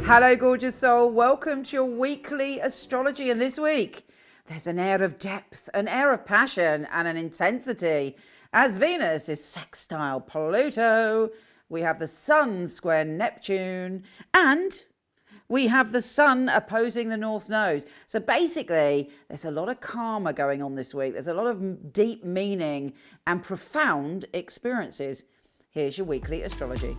Hello, gorgeous soul. Welcome to your weekly astrology. And this week, there's an air of depth, an air of passion, and an intensity. As Venus is sextile Pluto, we have the Sun square Neptune, and we have the Sun opposing the North Node. So basically, there's a lot of karma going on this week. There's a lot of deep meaning and profound experiences. Here's your weekly astrology.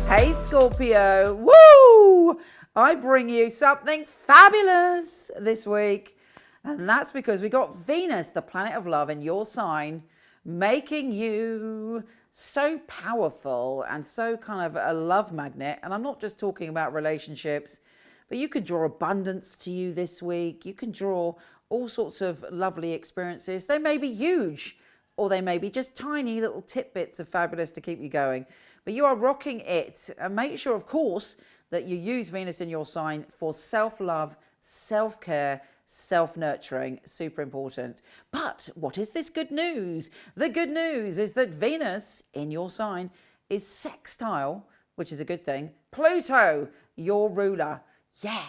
Hey Scorpio, woo! I bring you something fabulous this week. And that's because we got Venus, the planet of love, in your sign, making you so powerful and so kind of a love magnet. And I'm not just talking about relationships, but you can draw abundance to you this week. You can draw all sorts of lovely experiences. They may be huge, or they may be just tiny little tidbits of fabulous to keep you going. But you are rocking it. And make sure, of course, that you use Venus in your sign for self-love, self-care, self-nurturing. Super important. But what is this good news? The good news is that Venus in your sign is sextile, which is a good thing, Pluto, your ruler. Yeah.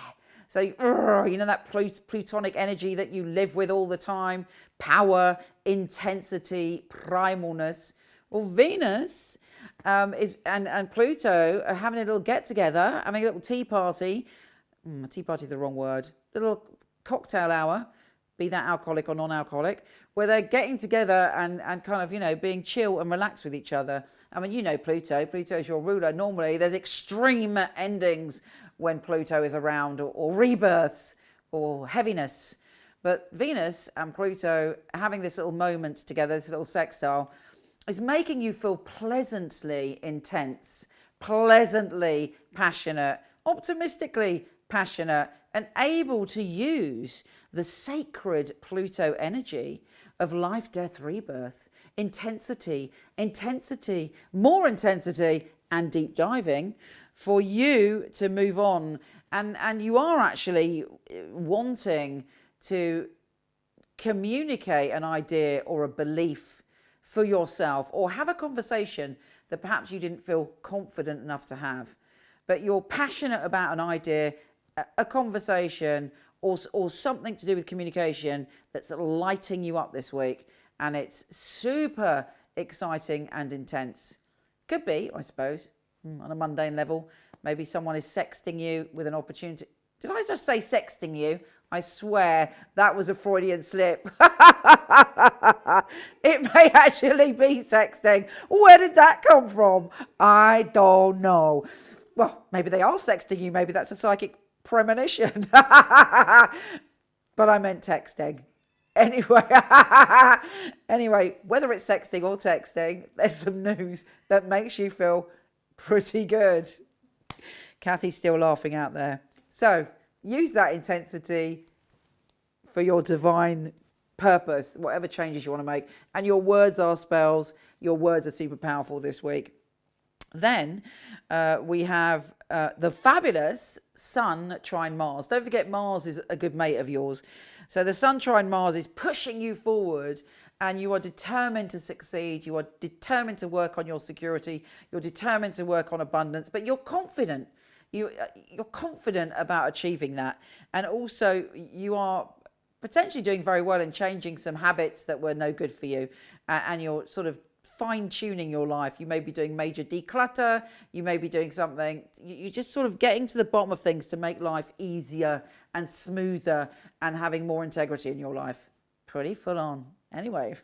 So, you know, that plutonic energy that you live with all the time, power, intensity, primalness. Well, Venus and Pluto are having a little get together, having a little tea party. Tea party is the wrong word. Little cocktail hour, be that alcoholic or non-alcoholic, where they're getting together and kind of, you know, being chill and relaxed with each other. I mean, you know, Pluto is your ruler. Normally, there's extreme endings when Pluto is around, or rebirths, or heaviness. But Venus and Pluto having this little moment together, this little sextile, is making you feel pleasantly intense, pleasantly passionate, optimistically passionate, and able to use the sacred Pluto energy of life, death, rebirth, intensity, more intensity, and deep diving for you to move on. And you are actually wanting to communicate an idea or a belief for yourself, or have a conversation that perhaps you didn't feel confident enough to have. But you're passionate about an idea, a conversation, or something to do with communication that's lighting you up this week. And it's super exciting and intense. Could be, I suppose, on a mundane level. Maybe someone is sexting you with an opportunity. Did I just say sexting you? I swear that was a Freudian slip. It may actually be sexting. Where did that come from? I don't know. Well, maybe they are sexting you. Maybe that's a psychic premonition. But I meant texting. Anyway, whether it's sexting or texting, there's some news that makes you feel pretty good. Kathy's still laughing out there. So use that intensity for your divine purpose, whatever changes you want to make. And your words are spells. Your words are super powerful this week. Then we have the fabulous Sun trine Mars. Don't forget, Mars is a good mate of yours. So the Sun trine Mars is pushing you forward, and you are determined to succeed. You are determined to work on your security. You're determined to work on abundance, but you're confident. You're confident about achieving that. And also you are potentially doing very well in changing some habits that were no good for you. And you're sort of fine-tuning your life. You may be doing major declutter. You may be doing something. You're just sort of getting to the bottom of things to make life easier and smoother and having more integrity in your life. Pretty full on. Anyway,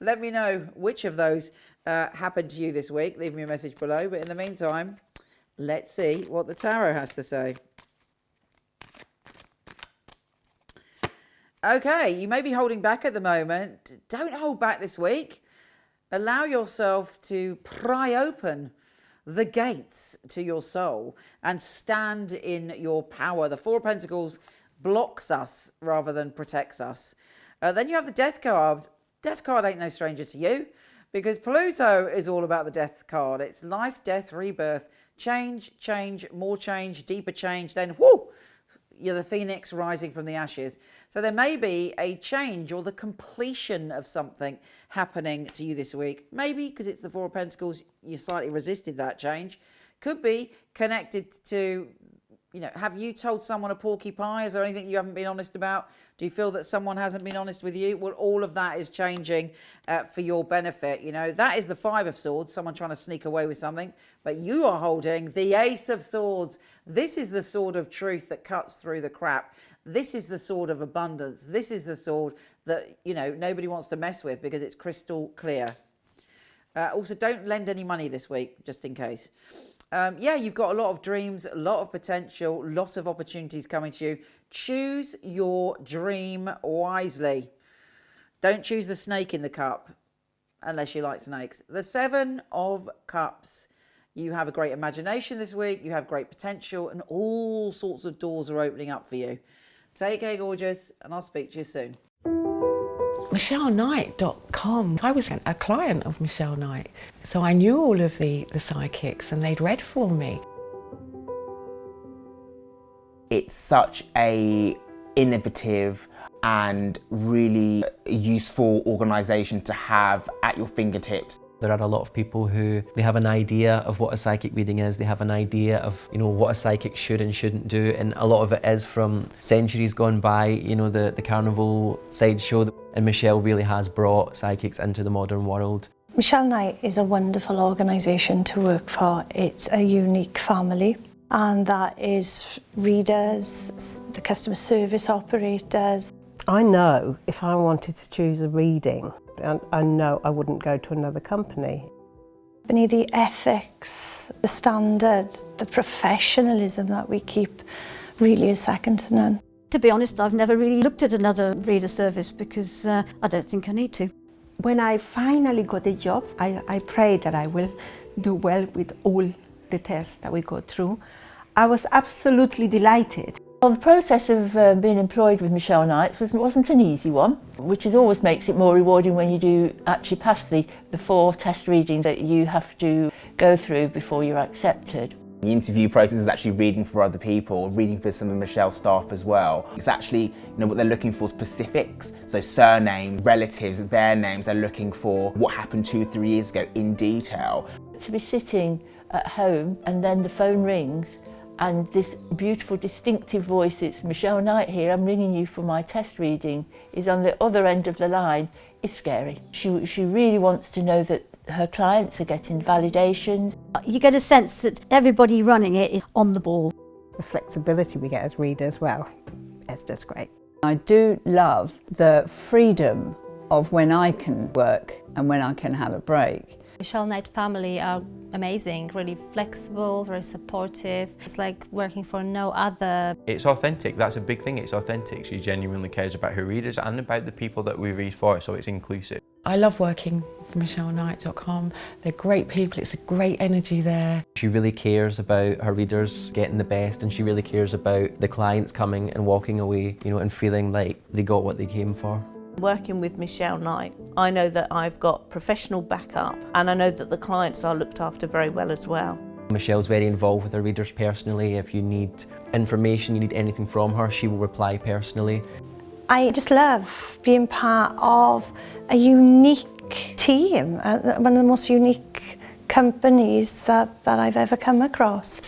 let me know which of those happened to you this week. Leave me a message below. But in the meantime, let's see what the tarot has to say. Okay, you may be holding back at the moment. Don't hold back this week. Allow yourself to pry open the gates to your soul and stand in your power. The Four of Pentacles blocks us rather than protects us. Then you have the Death card. Death card ain't no stranger to you, because Pluto is all about the Death card. It's life, death, rebirth, change, more change, deeper change. Then, whoo, you're the phoenix rising from the ashes. So there may be a change or the completion of something happening to you this week. Maybe because it's the Four of Pentacles, you slightly resisted that change. Could be connected to, you know, have you told someone a porcupine? Is there anything you haven't been honest about? Do you feel that someone hasn't been honest with you? Well, all of that is changing for your benefit. You know, that is the Five of Swords, someone trying to sneak away with something. But you are holding the Ace of Swords. This is the sword of truth that cuts through the crap. This is the sword of abundance. This is the sword that, you know, nobody wants to mess with because it's crystal clear. Also, don't lend any money this week, just in case. Yeah, you've got a lot of dreams, a lot of potential, lots of opportunities coming to you. Choose your dream wisely. Don't choose the snake in the cup, unless you like snakes. The Seven of Cups. You have a great imagination this week. You have great potential, and all sorts of doors are opening up for you. Take care, gorgeous, and I'll speak to you soon. MichelleKnight.com. I was a client of Michele Knight, so I knew all of the psychics and they'd read for me. It's such a innovative and really useful organisation to have at your fingertips. There are a lot of people who they have an idea of what a psychic reading is, they have an idea of, you know, what a psychic should and shouldn't do, and a lot of it is from centuries gone by, you know, the carnival sideshow, and Michele really has brought psychics into the modern world. Michele Knight is a wonderful organisation to work for. It's a unique family, and that is readers, the customer service operators. I know if I wanted to choose a reading, I know I wouldn't go to another company. The ethics, the standard, the professionalism that we keep really is second to none. To be honest, I've never really looked at another reader service because I don't think I need to. When I finally got a job, I pray that I will do well with all the tests that we go through. I was absolutely delighted. Well, the process of being employed with Michele Knight wasn't an easy one, which always makes it more rewarding when you do actually pass the 4 test readings that you have to go through before you're accepted. The interview process is actually reading for other people, reading for some of Michelle's staff as well. It's actually, you know, what they're looking for, specifics, so surname, relatives, their names. They're looking for what happened 2-3 years ago in detail. To be sitting at home and then the phone rings and this beautiful distinctive voice, it's Michele Knight here, I'm ringing you for my test reading, is on the other end of the line, is scary. She really wants to know that her clients are getting validations. You get a sense that everybody running it is on the ball. The flexibility we get as readers, well, it's just great. I do love the freedom of when I can work and when I can have a break. Michele Knight family are amazing, really flexible, very supportive. It's like working for no other. It's authentic, that's a big thing, it's authentic. She genuinely cares about her readers and about the people that we read for, so it's inclusive. I love working for MichelleKnight.com. They're great people, it's a great energy there. She really cares about her readers getting the best, and she really cares about the clients coming and walking away, you know, and feeling like they got what they came for. Working with Michele Knight, I know that I've got professional backup, and I know that the clients are looked after very well as well. Michelle's very involved with her readers personally. If you need information, you need anything from her, she will reply personally. I just love being part of a unique team, one of the most unique companies that I've ever come across.